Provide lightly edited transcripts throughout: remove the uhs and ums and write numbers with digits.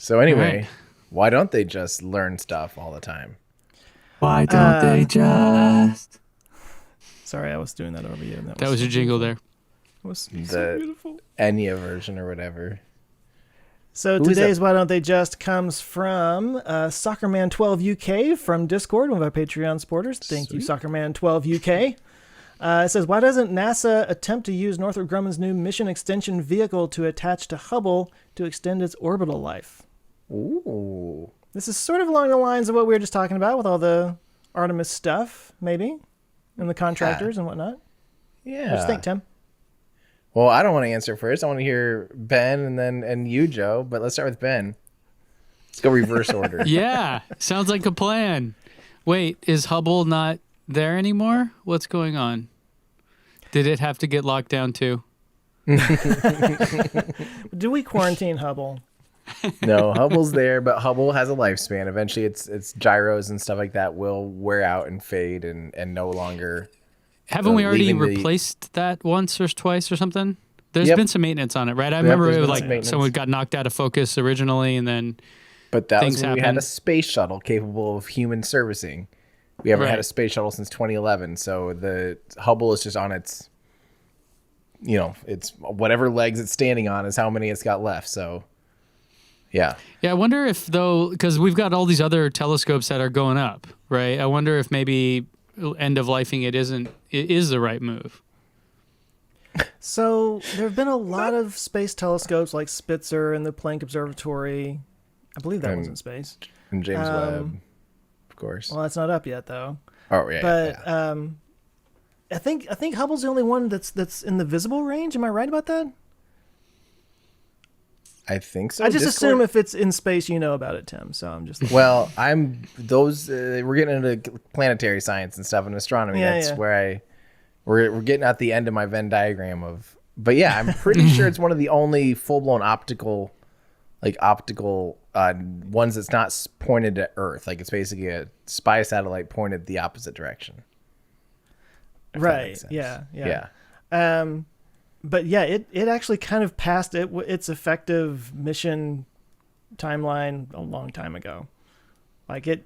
So anyway, why don't they just learn stuff all the time? Why don't they just? Sorry, I was doing that over you. And That was so your jingle beautiful. there. It was so The beautiful. Enya version or whatever. So Who is today's that? Why Don't They Just comes from Soccerman12 UK from Discord, one of our Patreon supporters. Thank you, Sweet. Soccerman12 UK. It says, why doesn't NASA attempt to use Northrop Grumman's new mission extension vehicle to attach to Hubble to extend its orbital life? Ooh. This is sort of along the lines of what we were just talking about with all the Artemis stuff, maybe, and the contractors and whatnot. Yeah. What do you think, Tim? Well, I don't want to answer first. I want to hear Ben and you, Joe. But let's start with Ben. Let's go reverse order. Yeah, sounds like a plan. Wait, is Hubble not there anymore? What's going on? Did it have to get locked down too? Do we quarantine Hubble? No, Hubble's there, but Hubble has a lifespan. Eventually, its gyros and stuff like that will wear out and fade and no longer. Haven't we already leaving the- replaced that once or twice or something? There's Yep. been some maintenance on it, right? I remember there's it was been some like maintenance. someone got knocked out of focus originally, and then But that Things was when we had happen. a space shuttle capable of human servicing. We haven't had Right. a space shuttle since 2011, so the Hubble is just on its, it's whatever legs it's standing on is how many it's got left. So, yeah. yeah, I wonder if though, because we've got all these other telescopes that are going up, right? I wonder if maybe end of lifing it is the right move. So there have been a lot of space telescopes like Spitzer and the Planck Observatory. I believe that And- was in space. And James Webb, of course. Well, that's not up yet, though. Oh, yeah. But yeah. I think Hubble's the only one that's in the visible range. Am I right about that? I think so. I just Discord- assume if it's in space, you know about it, Tim. So I'm just Well, we're getting into planetary science and stuff and astronomy. Yeah, That's yeah. where we're getting at the end of my Venn diagram but yeah, I'm pretty sure it's one of the only full-blown optical ones that's not pointed at Earth. Like it's basically a spy satellite pointed the opposite direction. If that right. makes sense. Yeah. But yeah, it actually kind of passed its effective mission timeline a long time ago. Like it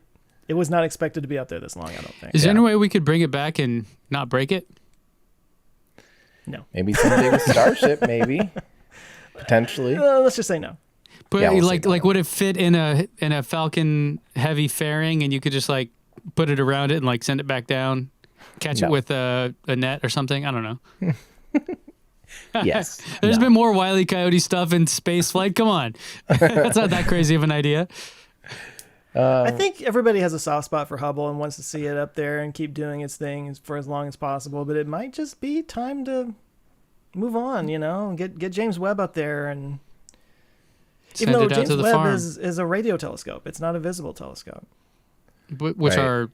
was not expected to be up there this long. I don't think. Is there Yeah. any way we could bring it back and not break it? No. Maybe someday with Starship, maybe. Potentially. Let's just say no. But Yeah, we'll see like about would it fit in a Falcon heavy fairing, and you could just like put it around it and like send it back down, catch No. it with a net or something? I don't know. Yes. There's No. been more Wile E. Coyote stuff in space flight. Come on, that's not that crazy of an idea. I think everybody has a soft spot for Hubble and wants to see it up there and keep doing its thing for as long as possible. But it might just be time to move on, and get James Webb up there. And Send even though it out James to the Webb farm, is a radio telescope, it's not a visible telescope. which Right. are,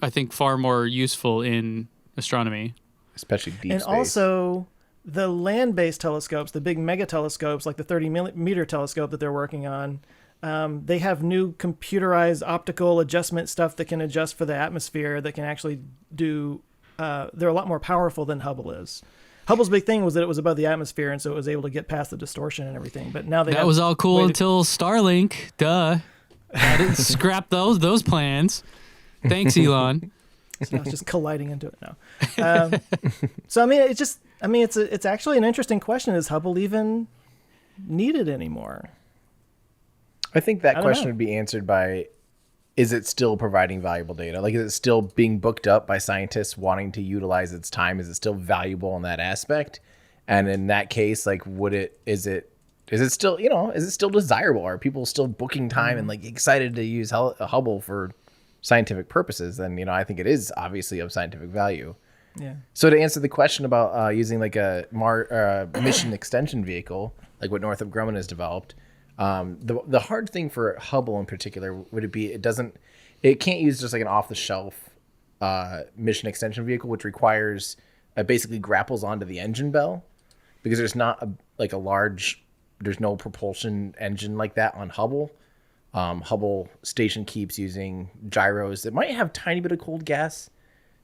I think, far more useful in astronomy. Especially deep And space. also the land-based telescopes, the big mega telescopes, like the 30-meter telescope that they're working on. They have new computerized optical adjustment stuff that can adjust for the atmosphere that can actually do. They're a lot more powerful than Hubble is. Hubble's big thing was that it was above the atmosphere, and so it was able to get past the distortion and everything. But now That was all cool way to- until Starlink. Duh. I didn't scrap those plans. Thanks, Elon. So now it's just colliding into it now. So I mean, it's actually an interesting question: is Hubble even needed anymore? I think that I don't question know. would be answered by, is it still providing valuable data? Like, is it still being booked up by scientists wanting to utilize its time? Is it still valuable in that aspect? And in that case, like, is it still, is it still desirable? Are people still booking time and like excited to use Hubble for scientific purposes? Then, I think it is obviously of scientific value. Yeah. So to answer the question about using like a mission extension vehicle, like what Northrop Grumman has developed, the hard thing for Hubble in particular would be it can't use just like an off the shelf mission extension vehicle, which requires basically grapples onto the engine bell, because there's not there's no propulsion engine like that on Hubble. Hubble station keeps using gyros that might have tiny bit of cold gas.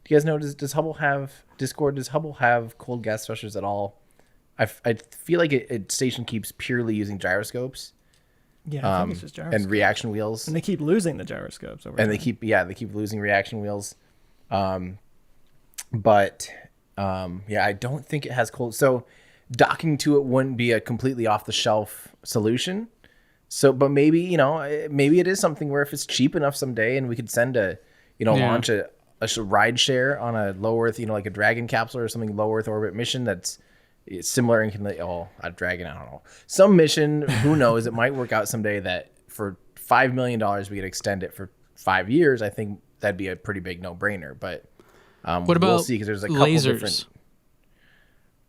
Do you guys know, does Hubble have cold gas thrusters at all? I feel like it station keeps purely using gyroscopes. Yeah, I think it's just gyroscopes. And reaction wheels. And they keep losing the gyroscopes over And time. they keep losing reaction wheels. But I don't think it has cold. So docking to it wouldn't be a completely off the shelf solution. So, but maybe, maybe it is something where if it's cheap enough someday and we could send launch a ride share on a low Earth, like a Dragon capsule or something low Earth orbit mission that's similar and can, a Dragon, I don't know. Some mission, who knows, it might work out someday that for $5 million we could extend it for 5 years. I think that'd be a pretty big no-brainer. But what about we'll see, because there's a couple lasers? Different.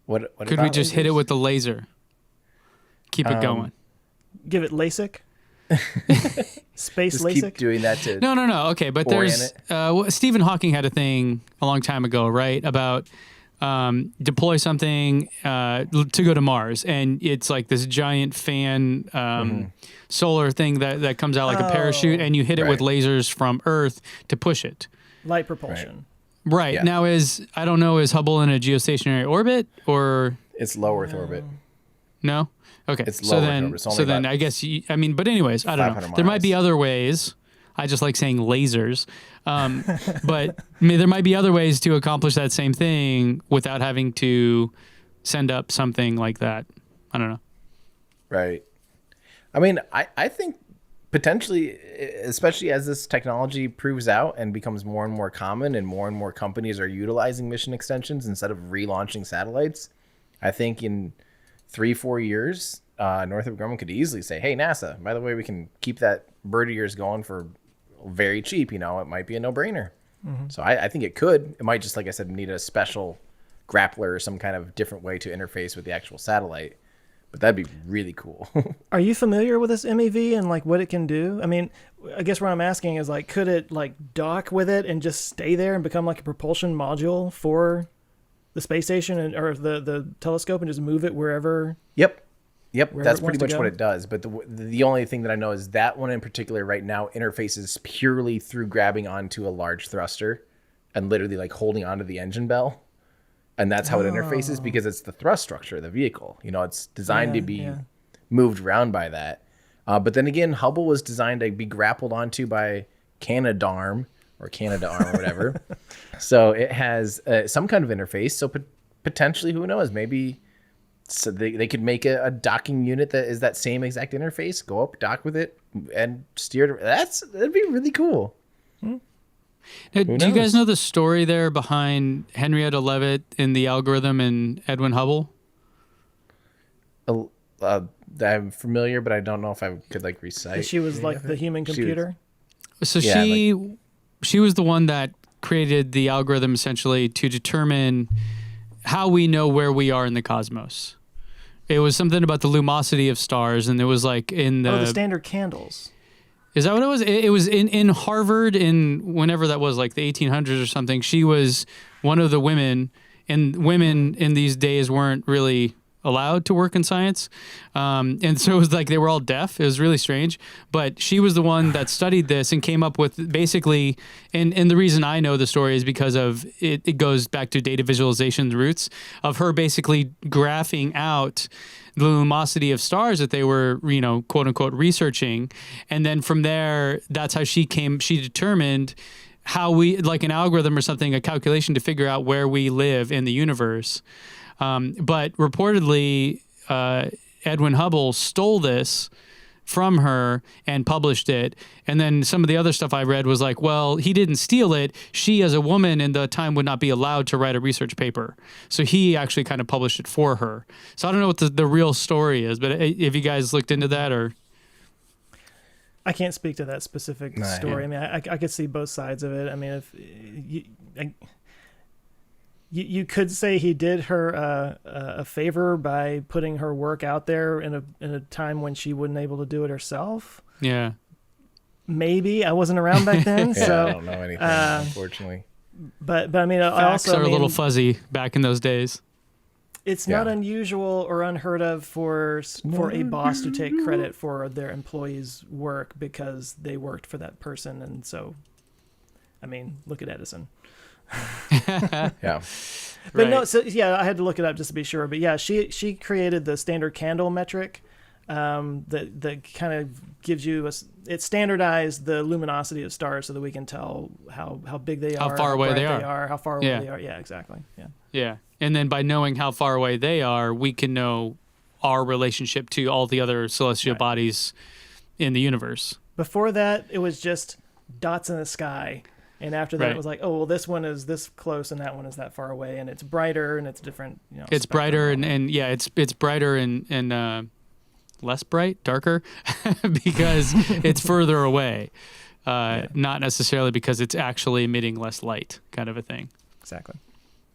What could we just hit it with the laser? Keep it going. Give it LASIK. Space Just LASIK. keep doing that to No. Okay, but there's Stephen Hawking had a thing a long time ago, right, about deploy something to go to Mars, and it's like this giant fan solar thing that comes out like a parachute, and you hit it with lasers from Earth to push it. Light propulsion. Right. Yeah. Now is Hubble in a geostationary orbit, or it's low Earth orbit. no? Okay. It's so low Earth then orbit. It's only then about I guess but anyways, I don't know. 500 There might be miles. other ways. I just like saying lasers. But there might be other ways to accomplish that same thing without having to send up something like that. I don't know. Right. I mean, I think potentially, especially as this technology proves out and becomes more and more common and more companies are utilizing mission extensions instead of relaunching satellites, I think in 3-4 years, Northrop Grumman could easily say, hey, NASA, by the way, we can keep that bird of yours going for very cheap. It might be a no-brainer. Mm-hmm. So I think it could. It might just, like I said, need a special grappler or some kind of different way to interface with the actual satellite. But that'd be really cool. Are you familiar with this MEV and like what it can do? I mean, I guess what I'm asking is like, could it like dock with it and just stay there and become like a propulsion module for the space station or the telescope and just move it wherever? Yep. Wherever That's it wants pretty to much what go? it does. But the only thing that I know is that one in particular right now interfaces purely through grabbing onto a large thruster and literally like holding onto the engine bell. And that's how it interfaces, because it's the thrust structure of the vehicle. It's designed to be moved around by that. But then again, Hubble was designed to be grappled onto by Canadarm or Canadarm or whatever. So it has some kind of interface. So potentially, who knows? Maybe they could make a docking unit that is that same exact interface. Go up, dock with it, and steer it. That'd be really cool. Now, do you guys know the story there behind Henrietta Leavitt in the algorithm and Edwin Hubble? I'm familiar, but I don't know if I could like recite. She was like the human computer. So Yeah, she was the one that created the algorithm essentially to determine how we know where we are in the cosmos. It was something about the lumosity of stars, and it was like in the standard candles. Is that what it was? It was in Harvard in whenever that was, like the 1800s or something. She was one of the women, and women in these days weren't really allowed to work in science. And so it was like they were all deaf. It was really strange. But she was the one that studied this and came up with basically, and the reason I know the story is because of it goes back to data visualization roots of her basically graphing out the luminosity of stars that they were, quote unquote, researching. And then from there, that's how she determined how we, like an algorithm or something, a calculation to figure out where we live in the universe. But reportedly, Edwin Hubble stole this from her and published it. And then some of the other stuff I read was like, well, he didn't steal it. She, as a woman in the time, would not be allowed to write a research paper. So he actually kind of published it for her. So I don't know what the real story is, but have you guys looked into that or? I can't speak to that specific story. I mean, I could see both sides of it. I mean, if you could say he did her a favor by putting her work out there in a time when she wasn't able to do it herself. Yeah. Maybe. I wasn't around back then, so I don't know anything, unfortunately. But I mean, I Facts also are a little fuzzy back in those days. It's not unusual or unheard of for a boss to take credit for their employees' work because they worked for that person, and so, I mean, look at Edison. Yeah. But no, so yeah, I had to look it up just to be sure. But yeah, she created the standard candle metric, that kind of gives you it standardized the luminosity of stars so that we can tell how big they are, how far away bright they are, how far away they are. Yeah, exactly. Yeah. And then by knowing how far away they are, we can know our relationship to all the other celestial bodies in the universe. Before that, it was just dots in the sky. And after that, it was like, oh, well, this one is this close and that one is that far away. And it's brighter and it's different. It's brighter and it's brighter and less bright, darker, because it's further away. Not necessarily because it's actually emitting less light, kind of a thing. Exactly.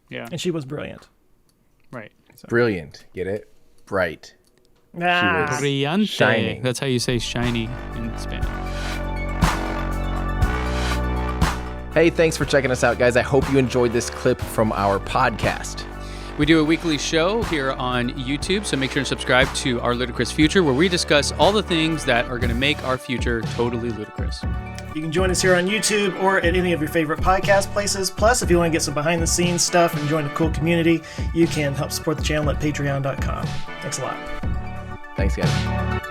Yeah. And she was brilliant. Right. So. Brilliant. Get it? Bright. Ah. Brillante. Shining. That's how you say shiny in Spanish. Hey, thanks for checking us out, guys. I hope you enjoyed this clip from our podcast. We do a weekly show here on YouTube, so make sure to subscribe to Our Ludicrous Future, where we discuss all the things that are going to make our future totally ludicrous. You can join us here on YouTube or at any of your favorite podcast places. Plus, if you want to get some behind-the-scenes stuff and join a cool community, you can help support the channel at patreon.com. Thanks a lot. Thanks, guys.